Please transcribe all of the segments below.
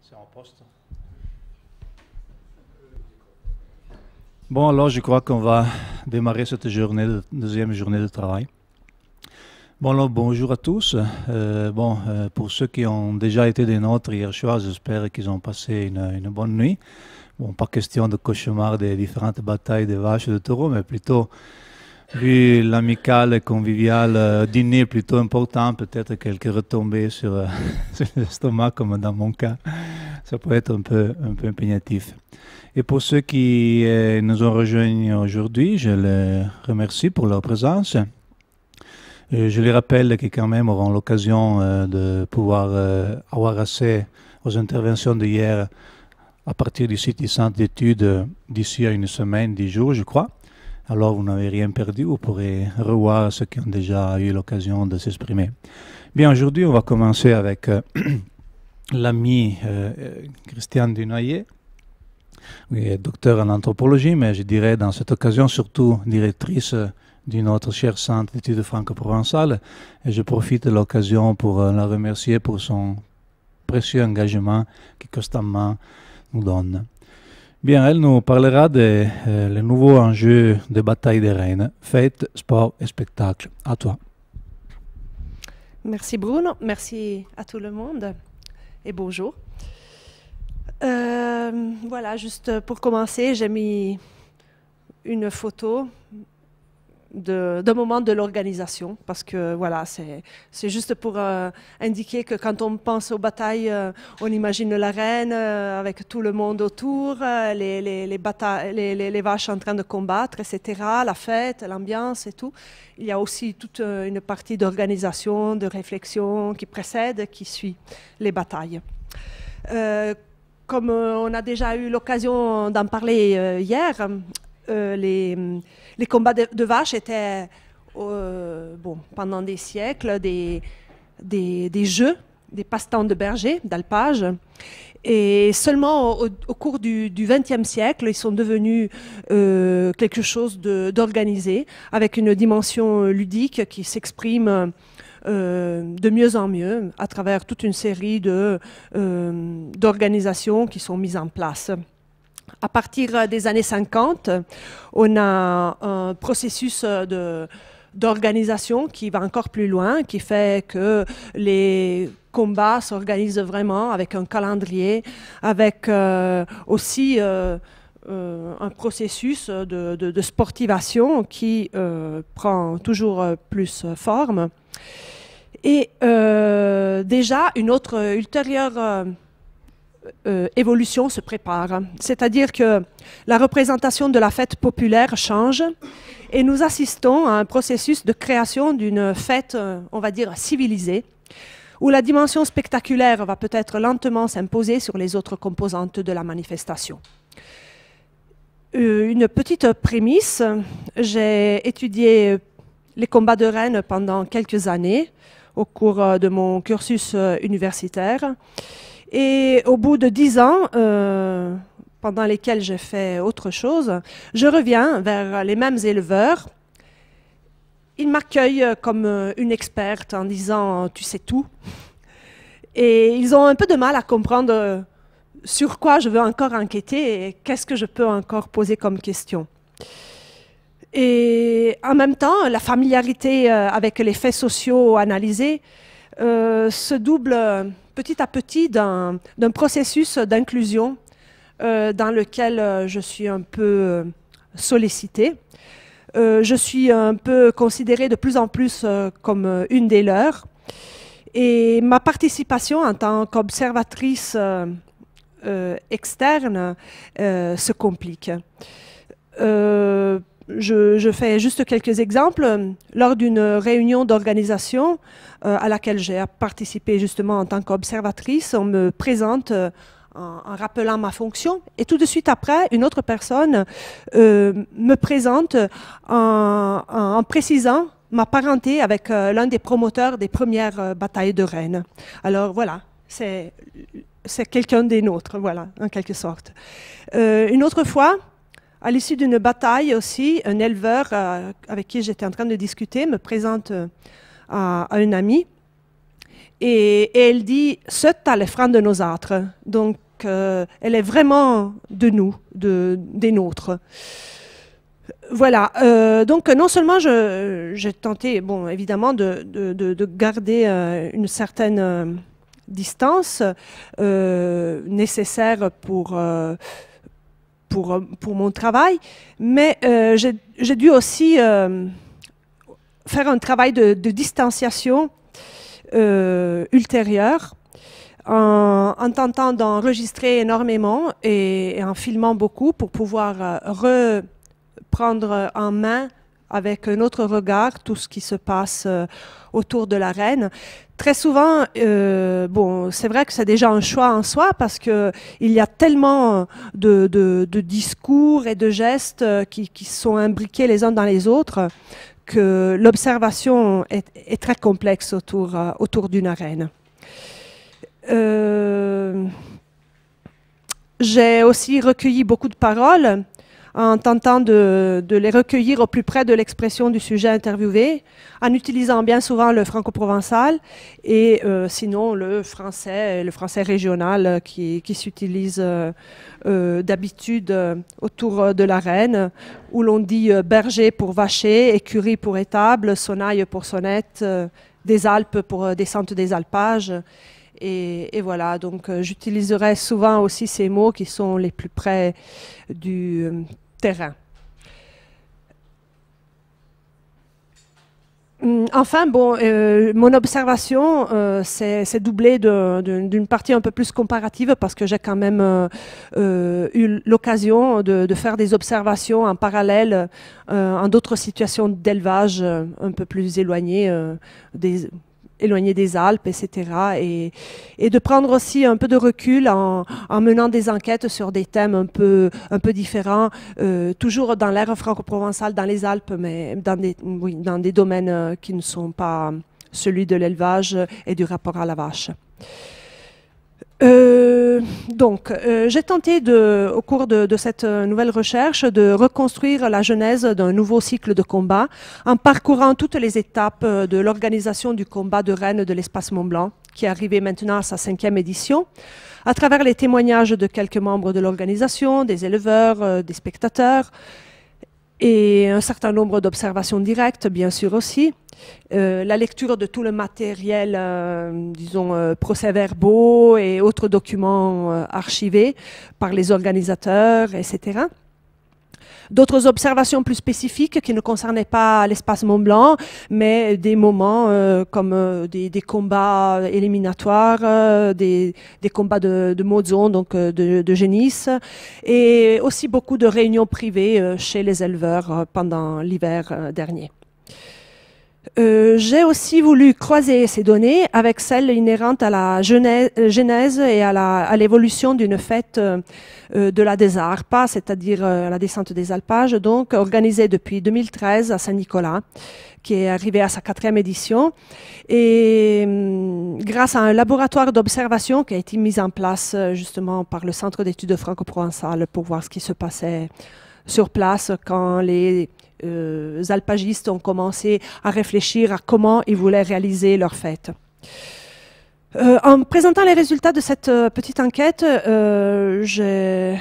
C'est en poste. Bon, alors je crois qu'on va démarrer cette deuxième journée de travail. Bon, alors bonjour à tous. Pour ceux qui ont déjà été des nôtres hier soir, j'espère qu'ils ont passé une bonne nuit. Bon, pas question de cauchemar des différentes batailles de vaches et de taureaux, mais plutôt, vu l'amical et convivial dîner plutôt important, peut-être quelques retombées sur, sur l'estomac, comme dans mon cas. Ça peut être un peu impugnatif. Et pour ceux qui nous ont rejoints aujourd'hui, je les remercie pour leur présence. Je les rappelle qu'ils quand même auront l'occasion de pouvoir avoir accès aux interventions d'hier à partir du site du centre d'études d'ici à une semaine, 10 jours, je crois. Alors vous n'avez rien perdu, vous pourrez revoir ceux qui ont déjà eu l'occasion de s'exprimer. Bien, aujourd'hui, on va commencer avec l'ami Christiane Dunoyer. Oui, elle est docteur en anthropologie, mais je dirais dans cette occasion surtout directrice de notre cher centre d'études franco-provençales. Et je profite de l'occasion pour la remercier pour son précieux engagement qui constamment nous donne. Bien, elle nous parlera des nouveaux enjeux de bataille des reines, fêtes, sport et spectacle. À toi. Merci Bruno, merci à tout le monde et bonjour. Voilà, juste pour commencer, j'ai mis une photo d'un moment de l'organisation, parce que voilà, c'est juste pour indiquer que quand on pense aux batailles, on imagine la reine avec tout le monde autour, les vaches en train de combattre, etc., la fête, l'ambiance et tout. Il y a aussi toute une partie d'organisation, de réflexion qui précède, qui suit les batailles. Comme on a déjà eu l'occasion d'en parler hier, les combats de vaches étaient pendant des siècles des jeux, des passe-temps de berger, d'alpage. Et seulement au cours du XXe siècle, ils sont devenus quelque chose d'organisé, avec une dimension ludique qui s'exprime de mieux en mieux à travers toute une série d'organisations qui sont mises en place. À partir des années 50, on a un processus d'organisation qui va encore plus loin, qui fait que les combats s'organisent vraiment avec un calendrier, avec aussi un processus de sportivation qui prend toujours plus forme. Et déjà, une autre ultérieure évolution se prépare. C'est-à-dire que la représentation de la fête populaire change et nous assistons à un processus de création d'une fête, on va dire, civilisée, où la dimension spectaculaire va peut-être lentement s'imposer sur les autres composantes de la manifestation. Une petite prémisse, j'ai étudié les combats de reines pendant quelques années au cours de mon cursus universitaire. Et au bout de 10 ans, pendant lesquels j'ai fait autre chose, je reviens vers les mêmes éleveurs. Ils m'accueillent comme une experte en disant « tu sais tout ». Et ils ont un peu de mal à comprendre sur quoi je veux encore enquêter et qu'est-ce que je peux encore poser comme question. Et en même temps, la familiarité avec les faits sociaux analysés se double petit à petit d'un processus d'inclusion dans lequel je suis un peu sollicitée. Je suis un peu considérée de plus en plus comme une des leurs. Et ma participation en tant qu'observatrice externe se complique. Je fais juste quelques exemples. Lors d'une réunion d'organisation à laquelle j'ai participé justement en tant qu'observatrice, on me présente en rappelant ma fonction et tout de suite après, une autre personne me présente en précisant ma parenté avec l'un des promoteurs des premières batailles de reines. Alors voilà, c'est quelqu'un des nôtres, voilà, en quelque sorte. Une autre fois, à l'issue d'une bataille aussi, un éleveur avec qui j'étais en train de discuter me présente à un ami et elle dit « Cet est le frein de nos âtres ». Donc, elle est vraiment de nous, des nôtres. Voilà, donc non seulement j'ai tenté, bon, évidemment, de garder une certaine distance nécessaire pour mon travail, mais j'ai dû aussi faire un travail de distanciation ultérieure en tentant d'enregistrer énormément et en filmant beaucoup pour pouvoir reprendre en main avec un autre regard tout ce qui se passe autour de la reine. Très souvent, bon, c'est vrai que c'est déjà un choix en soi parce qu'il y a tellement de discours et de gestes qui sont imbriqués les uns dans les autres que l'observation est très complexe autour d'une arène. J'ai aussi recueilli beaucoup de paroles en tentant de les recueillir au plus près de l'expression du sujet interviewé, en utilisant bien souvent le franco-provençal et sinon le français régional qui s'utilise d'habitude autour de la reine, où l'on dit berger pour vacher, écurie pour étable, sonnaille pour sonnette, des Alpes pour descente des alpages. Et voilà, donc j'utiliserai souvent aussi ces mots qui sont les plus près du terrain. Enfin, bon, mon observation s'est doublée d'une partie un peu plus comparative parce que j'ai quand même eu l'occasion de faire des observations en parallèle en d'autres situations d'élevage un peu plus éloignées des Alpes, etc. Et de prendre aussi un peu de recul en menant des enquêtes sur des thèmes un peu différents, toujours dans l'ère franco-provençale, dans les Alpes, mais dans des domaines qui ne sont pas celui de l'élevage et du rapport à la vache. Donc, j'ai tenté au cours de cette nouvelle recherche de reconstruire la genèse d'un nouveau cycle de combat en parcourant toutes les étapes de l'organisation du combat de Rennes de l'Espace Mont-Blanc, qui est arrivé maintenant à sa 5e édition, à travers les témoignages de quelques membres de l'organisation, des éleveurs, des spectateurs, et un certain nombre d'observations directes, bien sûr aussi. La lecture de tout le matériel, disons, procès-verbaux et autres documents archivés par les organisateurs, etc. D'autres observations plus spécifiques qui ne concernaient pas l'espace Mont-Blanc, mais des moments comme des combats éliminatoires, des combats de Mozon, donc de génisses, et aussi beaucoup de réunions privées chez les éleveurs pendant l'hiver dernier. J'ai aussi voulu croiser ces données avec celles inhérentes à la genèse et à l'évolution d'une fête de la Desarpa, c'est-à-dire la descente des alpages, donc organisée depuis 2013 à Saint-Nicolas, qui est arrivée à sa 4e édition. Et grâce à un laboratoire d'observation qui a été mis en place justement par le Centre d'études franco-provençales pour voir ce qui se passait sur place quand les alpagistes ont commencé à réfléchir à comment ils voulaient réaliser leur fête. En présentant les résultats de cette petite enquête, j'ai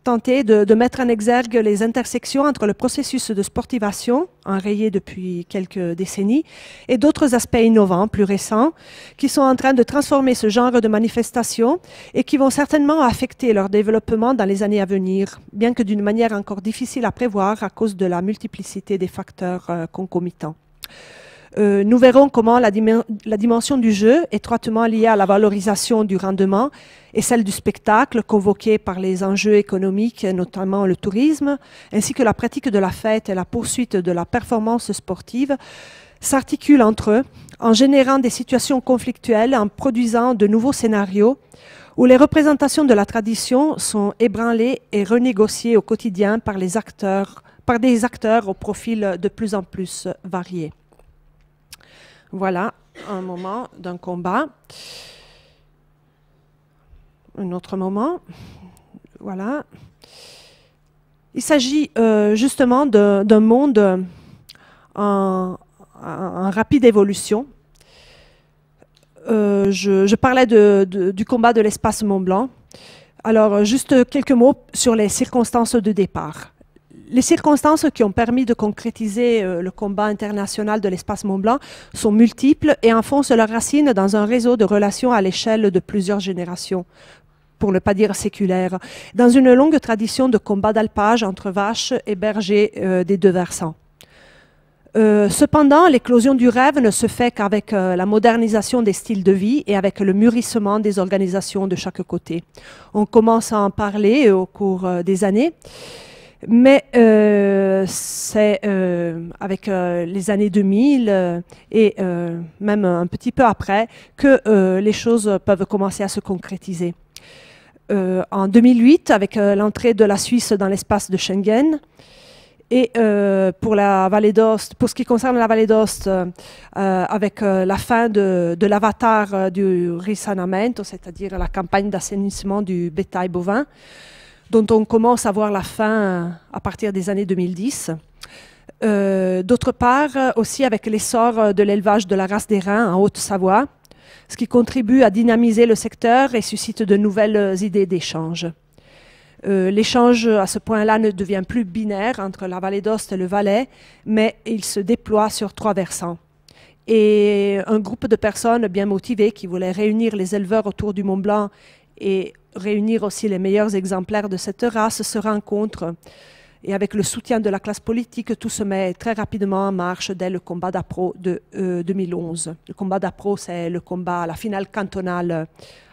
tenté de mettre en exergue les intersections entre le processus de sportivation, enrayé depuis quelques décennies, et d'autres aspects innovants, plus récents, qui sont en train de transformer ce genre de manifestations et qui vont certainement affecter leur développement dans les années à venir, bien que d'une manière encore difficile à prévoir à cause de la multiplicité des facteurs concomitants. Nous verrons comment la dimension du jeu, étroitement liée à la valorisation du rendement, et celle du spectacle, convoquée par les enjeux économiques, notamment le tourisme, ainsi que la pratique de la fête et la poursuite de la performance sportive, s'articulent entre eux en générant des situations conflictuelles, en produisant de nouveaux scénarios où les représentations de la tradition sont ébranlées et renégociées au quotidien par des acteurs au profil de plus en plus variés. Voilà un moment d'un combat. Un autre moment. Voilà. Il s'agit justement d'un monde en rapide évolution. je parlais du combat de l'espace Mont-Blanc. Alors, juste quelques mots sur les circonstances de départ. Les circonstances qui ont permis de concrétiser le combat international de l'espace Mont-Blanc sont multiples et enfoncent leurs racines dans un réseau de relations à l'échelle de plusieurs générations, pour ne pas dire séculaire, dans une longue tradition de combat d'alpage entre vaches et bergers des deux versants. Cependant, l'éclosion du rêve ne se fait qu'avec la modernisation des styles de vie et avec le mûrissement des organisations de chaque côté. On commence à en parler au cours des années, mais c'est avec les années 2000 et même un petit peu après que les choses peuvent commencer à se concrétiser. En 2008, avec l'entrée de la Suisse dans l'espace de Schengen, et pour la Vallée d'Aoste, pour ce qui concerne la Vallée d'Aoste, avec la fin de l'avatar du risanamento, c'est-à-dire la campagne d'assainissement du bétail bovin, dont on commence à voir la fin à partir des années 2010. D'autre part, aussi avec l'essor de l'élevage de la race des reins en Haute-Savoie, ce qui contribue à dynamiser le secteur et suscite de nouvelles idées d'échange. L'échange à ce point-là ne devient plus binaire entre la Vallée d'Aoste et le Valais, mais il se déploie sur 3 versants. Et un groupe de personnes bien motivées qui voulaient réunir les éleveurs autour du Mont Blanc et réunir aussi les meilleurs exemplaires de cette race se rencontrent. Et avec le soutien de la classe politique, tout se met très rapidement en marche dès le combat d'Appro de 2011. Le combat d'Appro, c'est le combat, la finale cantonale.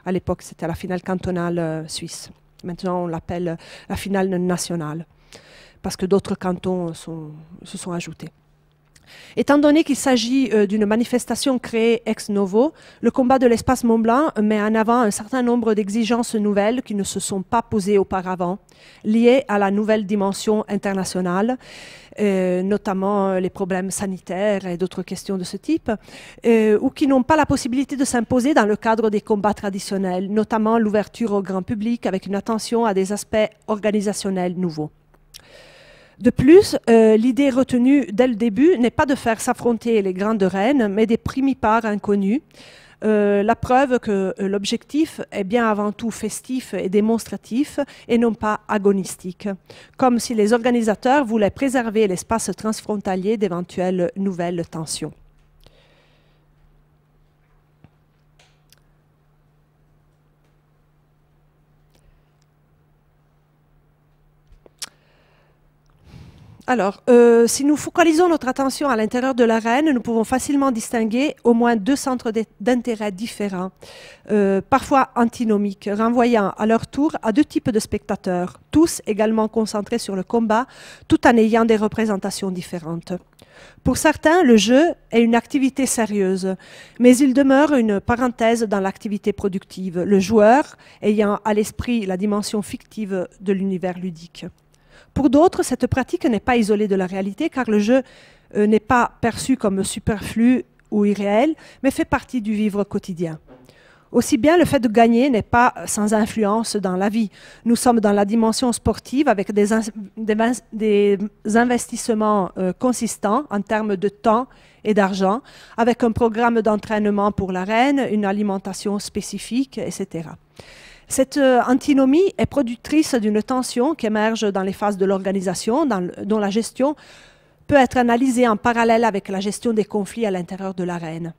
À l'époque, c'était la finale cantonale suisse. Maintenant, on l'appelle la finale nationale, parce que d'autres cantons se sont ajoutés. Étant donné qu'il s'agit d'une manifestation créée ex novo, le combat de l'espace Mont-Blanc met en avant un certain nombre d'exigences nouvelles qui ne se sont pas posées auparavant, liées à la nouvelle dimension internationale, notamment les problèmes sanitaires et d'autres questions de ce type, ou qui n'ont pas la possibilité de s'imposer dans le cadre des combats traditionnels, notamment l'ouverture au grand public avec une attention à des aspects organisationnels nouveaux. De plus, l'idée retenue dès le début n'est pas de faire s'affronter les grandes reines, mais des primipares inconnus. La preuve que l'objectif est bien avant tout festif et démonstratif et non pas agonistique, comme si les organisateurs voulaient préserver l'espace transfrontalier d'éventuelles nouvelles tensions. Alors, si nous focalisons notre attention à l'intérieur de l'arène, nous pouvons facilement distinguer au moins 2 centres d'intérêt différents, parfois antinomiques, renvoyant à leur tour à 2 types de spectateurs, tous également concentrés sur le combat, tout en ayant des représentations différentes. Pour certains, le jeu est une activité sérieuse, mais il demeure une parenthèse dans l'activité productive, le joueur ayant à l'esprit la dimension fictive de l'univers ludique. Pour d'autres, cette pratique n'est pas isolée de la réalité car le jeu n'est pas perçu comme superflu ou irréel, mais fait partie du vivre quotidien. Aussi bien, le fait de gagner n'est pas sans influence dans la vie. Nous sommes dans la dimension sportive avec des investissements consistants en termes de temps et d'argent, avec un programme d'entraînement pour l'arène, une alimentation spécifique, etc. Cette antinomie est productrice d'une tension qui émerge dans les phases de l'organisation, dont la gestion peut être analysée en parallèle avec la gestion des conflits à l'intérieur de l'arène.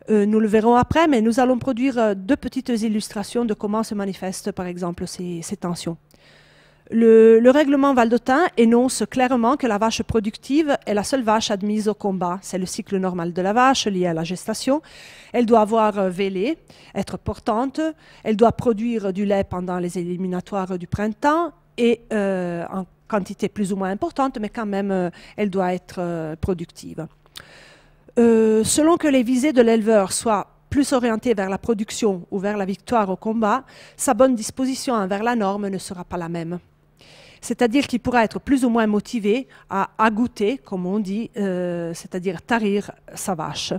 Nous le verrons après, mais nous allons produire 2 petites illustrations de comment se manifestent, par exemple, ces tensions. Le règlement valdotin énonce clairement que la vache productive est la seule vache admise au combat. C'est le cycle normal de la vache lié à la gestation. Elle doit avoir vélé, être portante, elle doit produire du lait pendant les éliminatoires du printemps et en quantité plus ou moins importante, mais quand même elle doit être productive. Selon que les visées de l'éleveur soient plus orientées vers la production ou vers la victoire au combat, sa bonne disposition envers la norme ne sera pas la même. C'est-à-dire qu'il pourra être plus ou moins motivé à goûter, comme on dit, c'est-à-dire tarir sa vache.